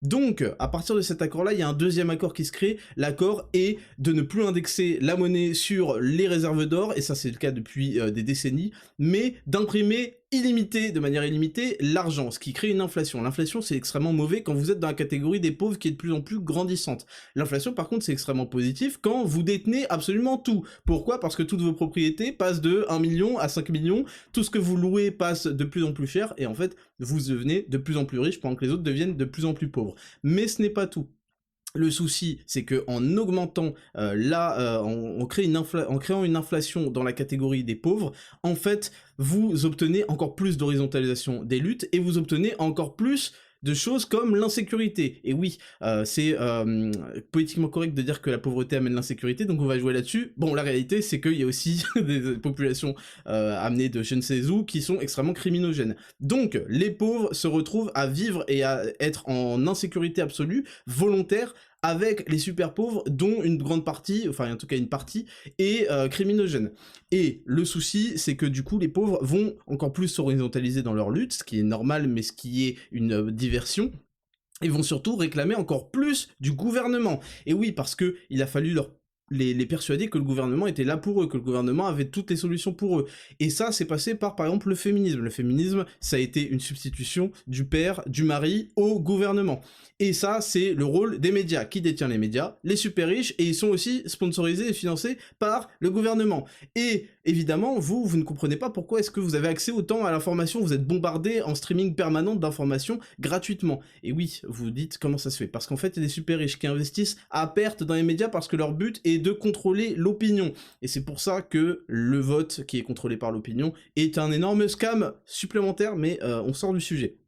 Donc, à partir de cet accord-là, il y a un deuxième accord qui se crée. L'accord est de ne plus indexer la monnaie sur les réserves d'or, et ça c'est le cas depuis des décennies, mais d'imprimer de manière illimitée, l'argent, ce qui crée une inflation. L'inflation, c'est extrêmement mauvais quand vous êtes dans la catégorie des pauvres qui est de plus en plus grandissante. L'inflation, par contre, c'est extrêmement positif quand vous détenez absolument tout. Pourquoi? Parce que toutes vos propriétés passent de 1 million à 5 millions, tout ce que vous louez passe de plus en plus cher, et en fait, vous devenez de plus en plus riche pendant que les autres deviennent de plus en plus pauvres. Mais ce n'est pas tout. Le souci, c'est que en augmentant en créant une inflation dans la catégorie des pauvres, en fait, vous obtenez encore plus d'horizontalisation des luttes et vous obtenez encore plus de choses comme l'insécurité. Et oui, c'est politiquement correct de dire que la pauvreté amène l'insécurité, donc on va jouer là-dessus. Bon, la réalité, c'est qu'il y a aussi des populations amenées de je ne sais où qui sont extrêmement criminogènes. Donc, les pauvres se retrouvent à vivre et à être en insécurité absolue, volontaire, avec les super pauvres, dont une grande partie, enfin en tout cas une partie, est criminogène. Et le souci, c'est que du coup, les pauvres vont encore plus s'horizontaliser dans leur lutte, ce qui est normal, mais ce qui est une diversion, et vont surtout réclamer encore plus du gouvernement. Et oui, parce que il a fallu les persuader que le gouvernement était là pour eux, que le gouvernement avait toutes les solutions pour eux. Et ça, c'est passé par exemple, le féminisme. Le féminisme, ça a été une substitution du père, du mari au gouvernement. Et ça, c'est le rôle des médias. Qui détient les médias? Les super riches, et ils sont aussi sponsorisés et financés par le gouvernement. Et évidemment, vous ne comprenez pas pourquoi est-ce que vous avez accès autant à l'information, vous êtes bombardé en streaming permanent d'informations gratuitement. Et oui, vous vous dites comment ça se fait. Parce qu'en fait, il y a des super riches qui investissent à perte dans les médias parce que leur but est de contrôler l'opinion. Et c'est pour ça que le vote qui est contrôlé par l'opinion est un énorme scam supplémentaire, mais on sort du sujet.